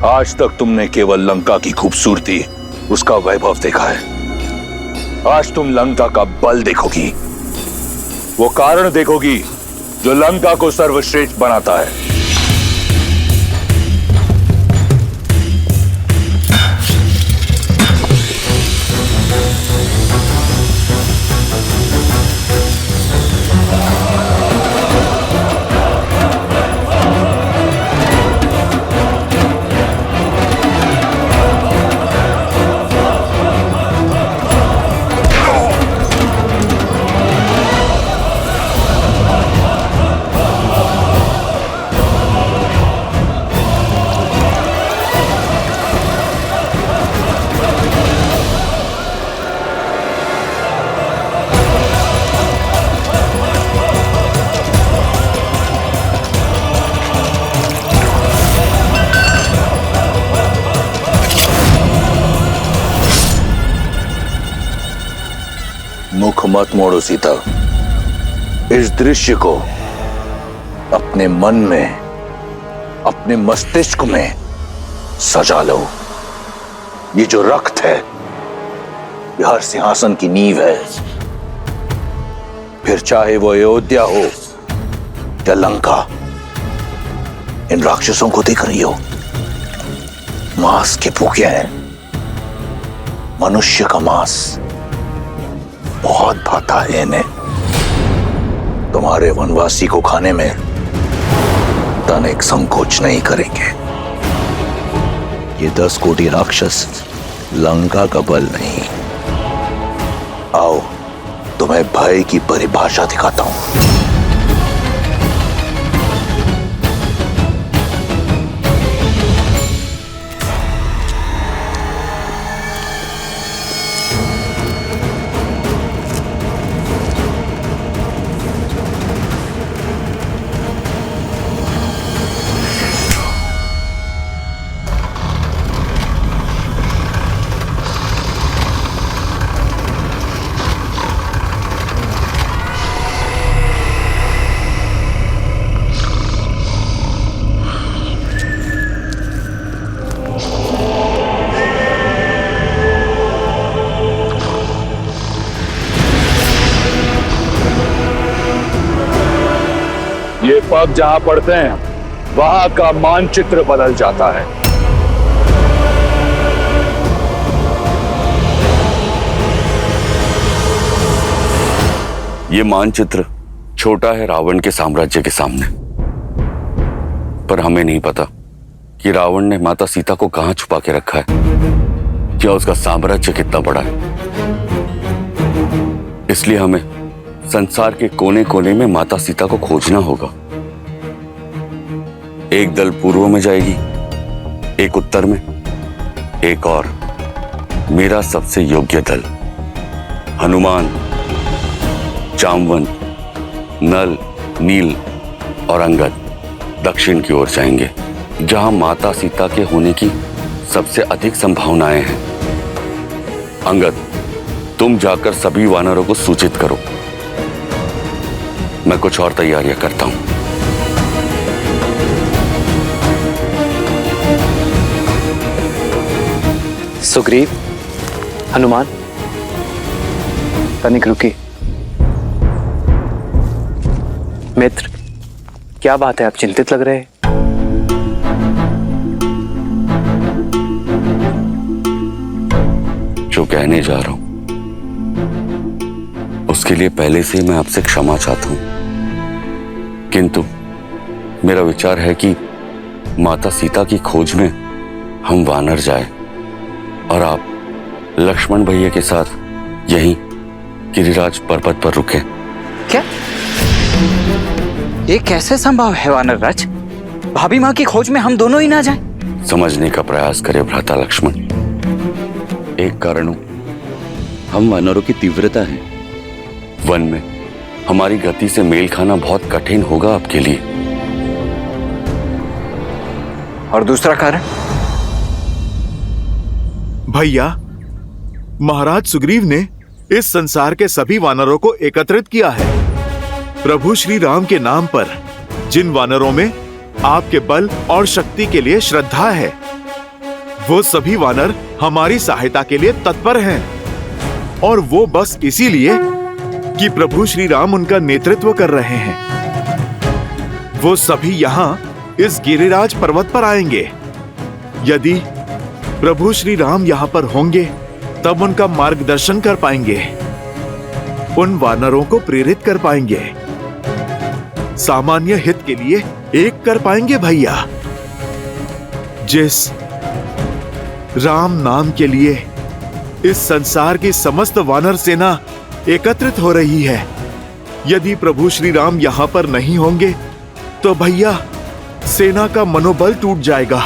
आज तक तुमने केवल लंका की खूबसूरती, उसका वैभव देखा है। आज तुम लंका का बल देखोगी, वो कारण देखोगी जो लंका को सर्वश्रेष्ठ बनाता है। मुख मत मोड़ो सीता, इस दृश्य को अपने मन में, अपने मस्तिष्क में सजा लो। ये जो रक्त है, ये हर सिंहासन की नींव है। फिर चाहे वो अयोध्या हो या लंका, इन राक्षसों को देख रही हो, मांस के भूखे हैं। मनुष्य का मांस बहुत भाता है इन्हें। तुम्हारे वनवासी को खाने में तनिक संकोच नहीं करेंगे। ये 10 कोटि राक्षस लंका का बल नहीं। आओ, तुम्हें भय की परिभाषा दिखाता हूं। ये पग जहां पड़ते हैं, वहां का मानचित्र बदल जाता है। ये मानचित्र छोटा है रावण के साम्राज्य के सामने, पर हमें नहीं पता कि रावण ने माता सीता को कहां छुपा के रखा है, क्या उसका साम्राज्य कितना बड़ा है। इसलिए हमें संसार के कोने कोने में माता सीता को खोजना होगा। एक दल पूर्व में जाएगी, एक उत्तर में, एक और मेरा सबसे योग्य दल हनुमान, जामवंत, नल, नील और अंगद दक्षिण की ओर जाएंगे, जहां माता सीता के होने की सबसे अधिक संभावनाएं हैं। अंगद, तुम जाकर सभी वानरों को सूचित करो। मैं कुछ और तैयारियां करता हूं। सुग्रीव, हनुमान, तनिक रुकी। मित्र, क्या बात है, आप चिंतित लग रहे हैं। जो कहने जा रहा हूं उसके लिए पहले से मैं आपसे क्षमा चाहता हूं, किंतु मेरा विचार है कि माता सीता की खोज में हम वानर जाए और आप लक्ष्मण भैया के साथ यहीं गिरिराज पर्वत पर रुके। क्या ये कैसे संभव है वानरराज? भाभी माँ की खोज में हम दोनों ही ना जाएं? समझने का प्रयास करे भ्राता लक्ष्मण। एक कारण हम वानरों की तीव्रता है। वन में हमारी गति से मेल खाना बहुत कठिन होगा आपके लिए। और दूसरा कारण? भैया, महाराज सुग्रीव ने इस संसार के सभी वानरों को एकत्रित किया है। प्रभु श्री राम के नाम पर जिन वानरों में आपके बल और शक्ति के लिए श्रद्धा है, वो सभी वानर हमारी सहायता के लिए तत्पर हैं और वो बस इसीलिए कि प्रभु श्री राम उनका नेतृत्व कर रहे हैं। वो सभी यहाँ इस गिरिराज पर्वत पर आएंगे। यदि प्रभु श्री राम यहाँ पर होंगे तब उनका मार्गदर्शन कर पाएंगे, उन वानरों को प्रेरित कर पाएंगे, सामान्य हित के लिए एक कर पाएंगे भैया। जिस राम नाम के लिए इस संसार की समस्त वानर सेना एकत्रित हो रही है, यदि प्रभु श्री राम यहां पर नहीं होंगे तो भैया सेना का मनोबल टूट जाएगा।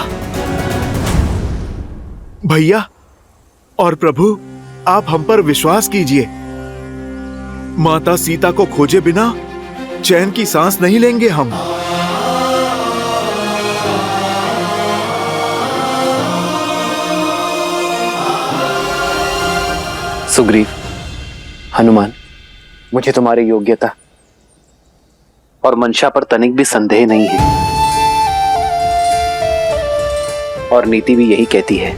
भैया और प्रभु, आप हम पर विश्वास कीजिए। माता सीता को खोजे बिना चैन की सांस नहीं लेंगे हम। सुग्रीव, हनुमान, मुझे तुम्हारी योग्यता और मंशा पर तनिक भी संदेह नहीं है और नीति भी यही कहती है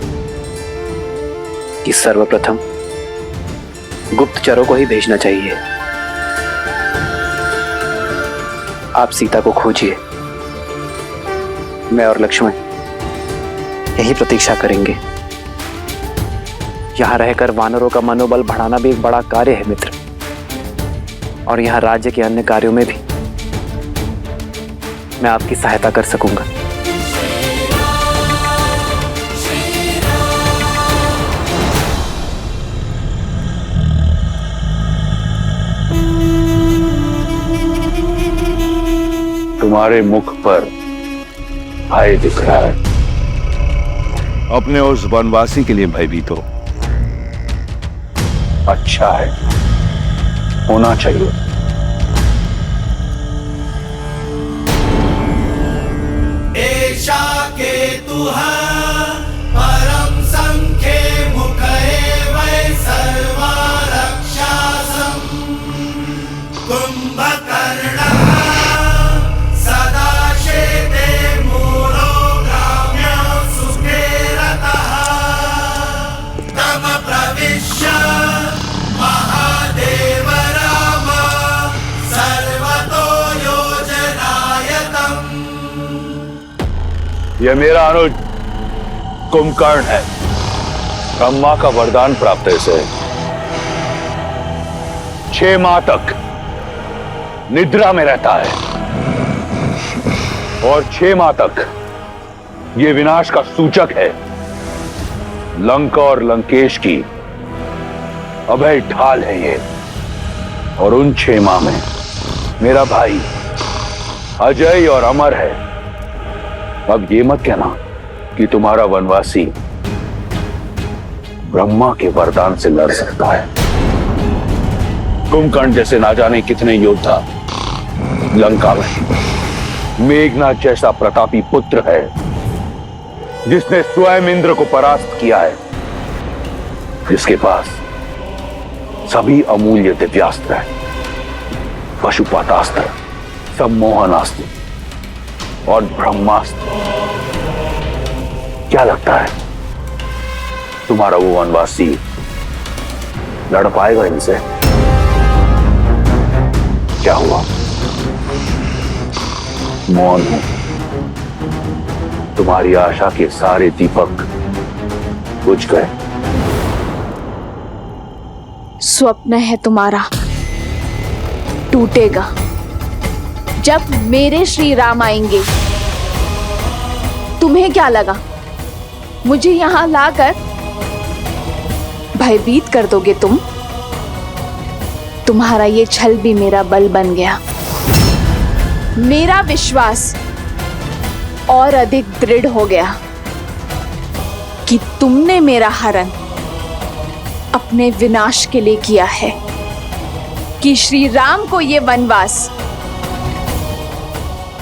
कि सर्वप्रथम गुप्तचरों को ही भेजना चाहिए। आप सीता को खोजिए, मैं और लक्ष्मण यही प्रतीक्षा करेंगे। यहां रहकर वानरों का मनोबल बढ़ाना भी एक बड़ा कार्य है मित्र, और यहां राज्य के अन्य कार्यों में भी मैं आपकी सहायता कर सकूंगा। तुम्हारे मुख पर भय दिख रहा है। अपने उस वनवासी के लिए भयभीत हो। अच्छा है, होना चाहिए। एषा केतुः परम संख्ये मुखे वै सर्वा रक्षासम् कुंभकर्णः सदा शेते मूलो ग्राम्य सुखे रतः तम प्रविश्य महादेव राम सर्वतो योजनायतम्। यह मेरा अनुज कुंभकर्ण है। ब्रह्मा का वरदान प्राप्त है इसे। 6 माह तक निद्रा में रहता है और 6 माह तक यह विनाश का सूचक है। लंका और लंकेश की अभय ढाल है ये। और उन 6 माह में मेरा भाई अजय और अमर है। अब ये मत कहना कि तुम्हारा वनवासी ब्रह्मा के वरदान से लड़ सकता है। कुंभकर्ण जैसे ना जाने कितने योद्धा लंका में। मेघनाथ जैसा प्रतापी पुत्र है जिसने स्वयं इंद्र को परास्त किया है, जिसके पास सभी अमूल्य दिव्यास्त्र है, पशुपातास्त्र, सम्मोहनास्त्र और ब्रह्मास्त्र। क्या लगता है तुम्हारा वो वनवासी लड़ पाएगा इनसे? क्या हुआ? मौन हूं। तुम्हारी आशा के सारे दीपक बुझ गए। स्वप्न है तुम्हारा, टूटेगा जब मेरे श्री राम आएंगे। तुम्हें क्या लगा मुझे यहां लाकर भयभीत कर दोगे तुम? तुम्हारा ये छल भी मेरा बल बन गया। मेरा विश्वास और अधिक दृढ़ हो गया कि तुमने मेरा हरण अपने विनाश के लिए किया है, कि श्री राम को ये वनवास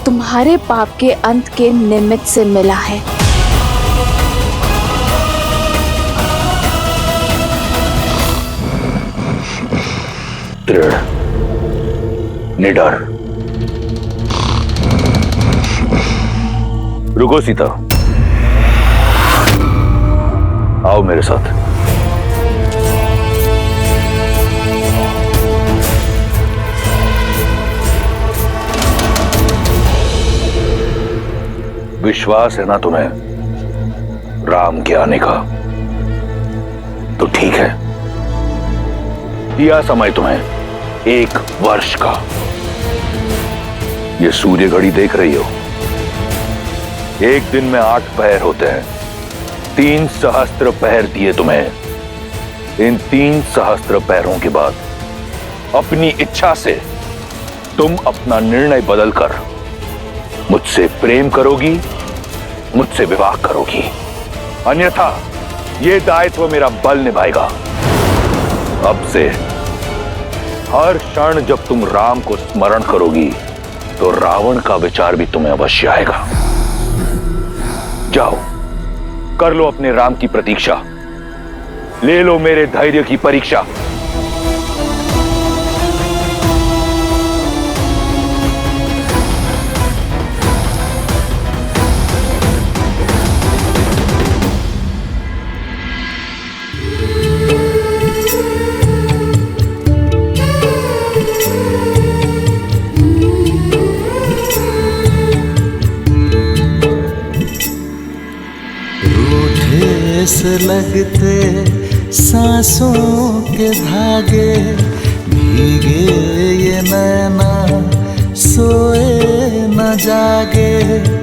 तुम्हारे पाप के अंत के निमित्त से मिला है। दृढ़, निडर। रुको सीता, आओ मेरे साथ। विश्वास है ना तुम्हें राम के आने का? तो ठीक है, दिया समय तुम्हें 1 वर्ष का। ये सूर्य घड़ी देख रही हो, एक दिन में 8 पहर होते हैं। 3 सहस्त्र पहर दिए तुम्हें। इन 3 सहस्त्र पहरों के बाद अपनी इच्छा से तुम अपना निर्णय बदलकर मुझसे प्रेम करोगी, मुझसे विवाह करोगी, अन्यथा यह दायित्व मेरा बल निभाएगा। अब से हर क्षण जब तुम राम को स्मरण करोगी तो रावण का विचार भी तुम्हें अवश्य आएगा। जाओ, कर लो अपने राम की प्रतीक्षा, ले लो मेरे धैर्य की परीक्षा। से लगते सांसों के धागे, भीगे ये नैना सोए न जागे।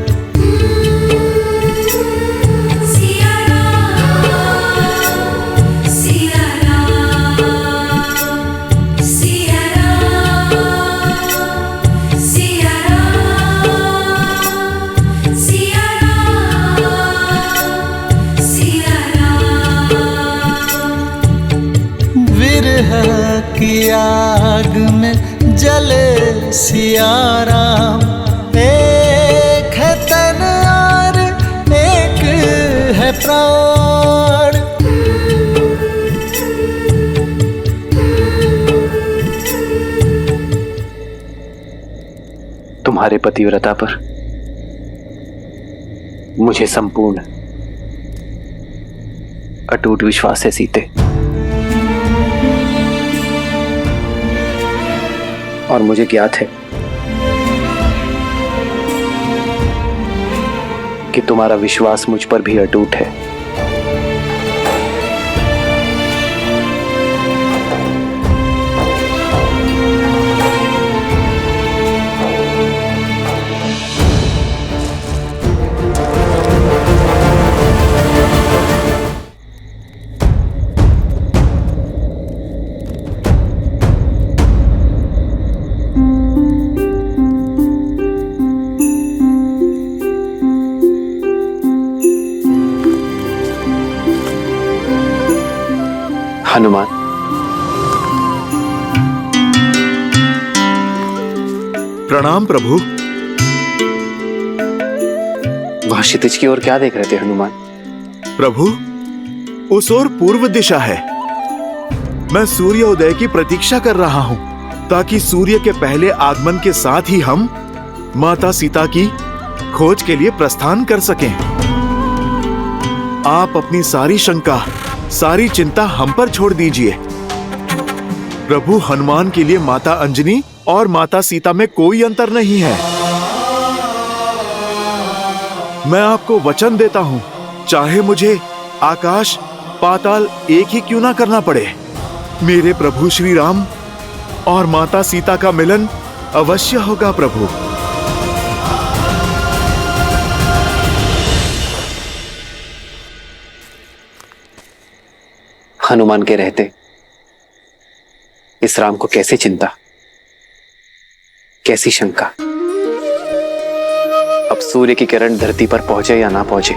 की आग में जले सिया राम, एक है तन और एक है प्राण। तुम्हारे पतिव्रता पर मुझे संपूर्ण अटूट विश्वास है सीते, और मुझे ज्ञात है कि तुम्हारा विश्वास मुझ पर भी अटूट है। हनुमान, प्रणाम प्रभु। वहां क्षितिज की ओर क्या देख रहे थे हनुमान? प्रभु, उस ओर पूर्व दिशा है। मैं सूर्योदय की प्रतीक्षा कर रहा हूं ताकि सूर्य के पहले आगमन के साथ ही हम माता सीता की खोज के लिए प्रस्थान कर सकें। आप अपनी सारी शंका, सारी चिंता हम पर छोड़ दीजिए। प्रभु, हनुमान के लिए माता अंजनी और माता सीता में कोई अंतर नहीं है। मैं आपको वचन देता हूं, चाहे मुझे आकाश पाताल एक ही क्यों ना करना पड़े, मेरे प्रभु श्री राम और माता सीता का मिलन अवश्य होगा। प्रभु, हनुमान के रहते इस राम को कैसी चिंता, कैसी शंका। अब सूर्य की किरण धरती पर पहुंचे या ना पहुंचे,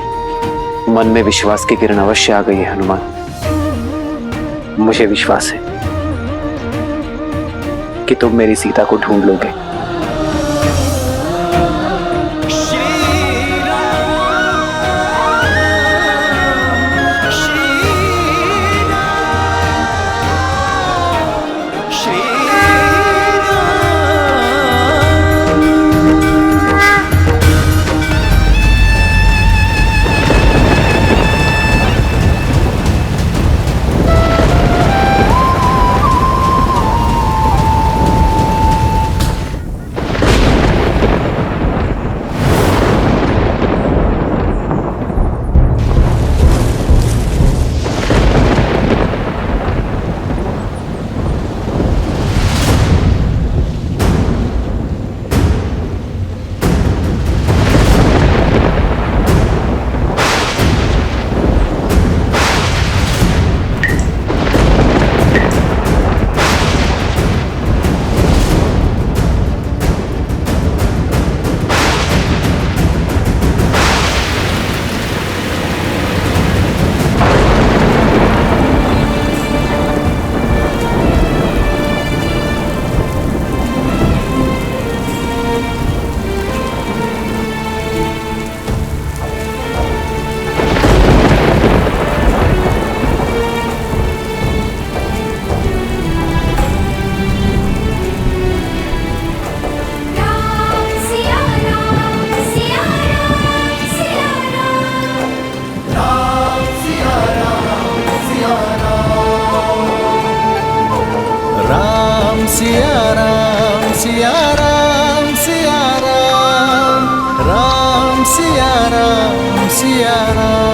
मन में विश्वास की किरण अवश्य आ गई है हनुमान। मुझे विश्वास है कि तुम मेरी सीता को ढूंढ लोगे। सिया राम सिया राम।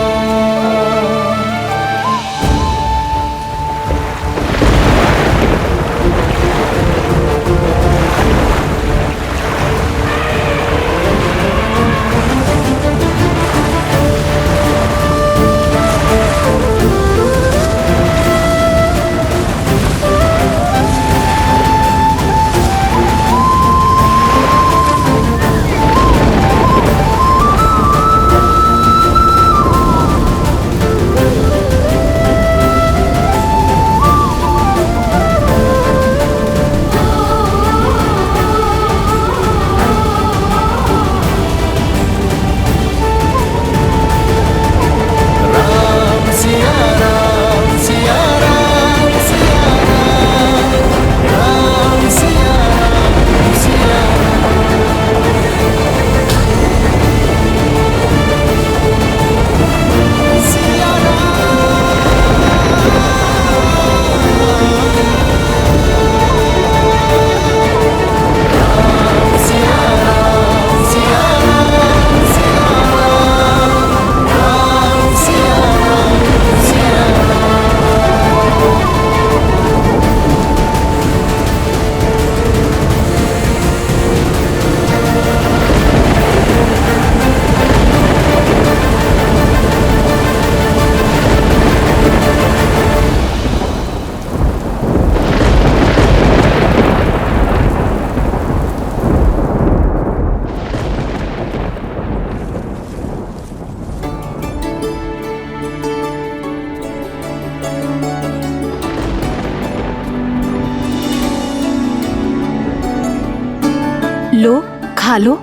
लो, खा लो।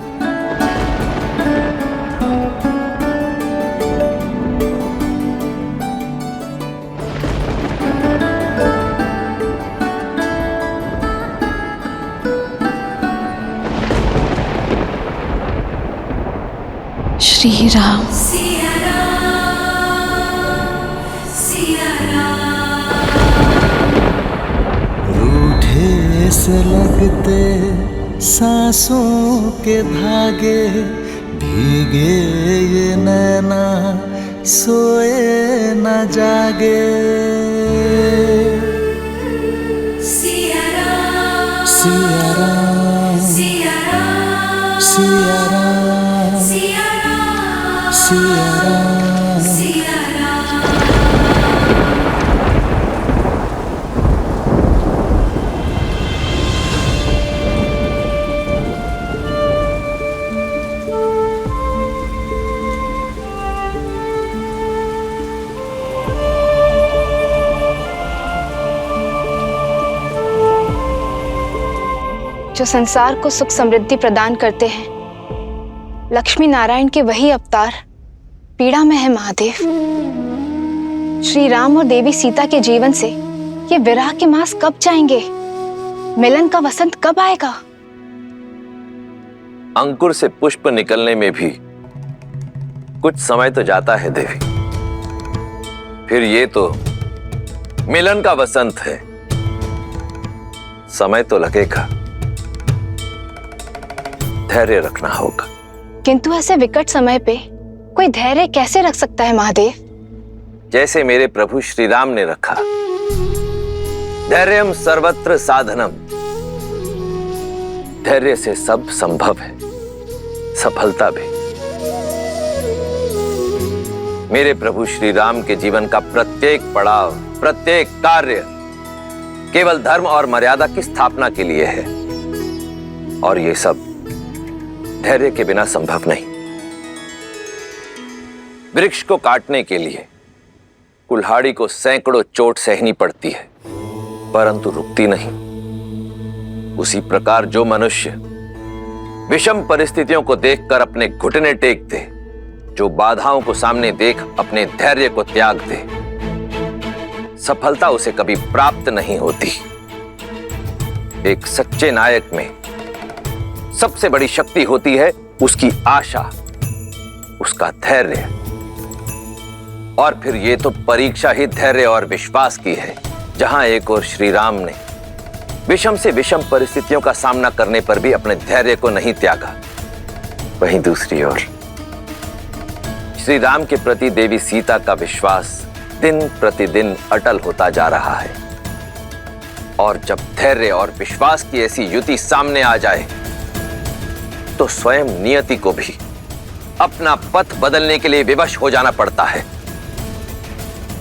श्री राम। रूठे से लगते सांसों के धागे, भीगे ये नैना सोए न जागे। सिया राम सिया राम सिया राम सिया राम सिया राम सिया राम सिया राम। जो संसार को सुख समृद्धि प्रदान करते हैं, लक्ष्मी नारायण के वही अवतार पीड़ा में है महादेव। श्री राम और देवी सीता के जीवन से ये विरह के मास कब जाएंगे? मिलन का वसंत कब आएगा? अंकुर से पुष्प निकलने में भी कुछ समय तो जाता है देवी। फिर ये तो मिलन का वसंत है, समय तो लगेगा, धैर्य रखना होगा। किंतु ऐसे विकट समय पे कोई धैर्य कैसे रख सकता है महादेव? जैसे मेरे प्रभु श्री राम ने रखा। धैर्यम सर्वत्र साधनम। धैर्य से सब संभव है, सफलता भी। मेरे प्रभु श्री राम के जीवन का प्रत्येक पड़ाव, प्रत्येक कार्य केवल धर्म और मर्यादा की स्थापना के लिए है, और ये सब धैर्य के बिना संभव नहीं। वृक्ष को काटने के लिए कुल्हाड़ी को सैकड़ों चोट सहनी पड़ती है, परंतु रुकती नहीं। उसी प्रकार जो मनुष्य विषम परिस्थितियों को देखकर अपने घुटने टेक दे, जो बाधाओं को सामने देख अपने धैर्य को त्याग दे, सफलता उसे कभी प्राप्त नहीं होती। एक सच्चे नायक में सबसे बड़ी शक्ति होती है उसकी आशा, उसका धैर्य। और फिर ये तो परीक्षा ही धैर्य और विश्वास की है, जहां एक और श्री राम ने विषम से विषम परिस्थितियों का सामना करने पर भी अपने धैर्य को नहीं त्यागा, वहीं दूसरी ओर श्री राम के प्रति देवी सीता का विश्वास दिन प्रतिदिन अटल होता जा रहा है। और जब धैर्य और विश्वास की ऐसी युति सामने आ जाए तो स्वयं नियति को भी अपना पथ बदलने के लिए विवश हो जाना पड़ता है।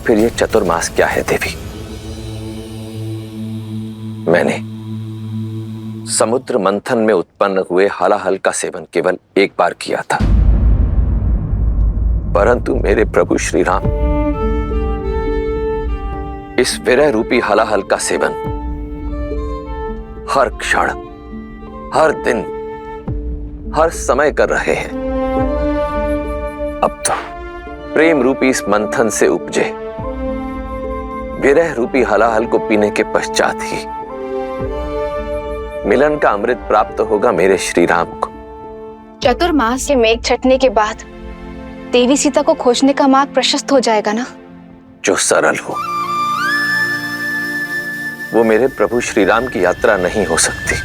फिर ये चतुर्मास क्या है देवी? मैंने समुद्र मंथन में उत्पन्न हुए हलाहल का सेवन केवल एक बार किया था, परंतु मेरे प्रभु श्री राम इस विरह रूपी हलाहल का सेवन हर क्षण, हर दिन, हर समय कर रहे हैं। अब तो प्रेम रूपी इस मंथन से उपजे विरह रूपी हलाहल को पीने के पश्चात ही मिलन का अमृत प्राप्त होगा मेरे श्री राम को। चतुर्मास के मेघ छटने के बाद देवी सीता को खोजने का मार्ग प्रशस्त हो जाएगा ना? जो सरल हो वो मेरे प्रभु श्री राम की यात्रा नहीं हो सकती।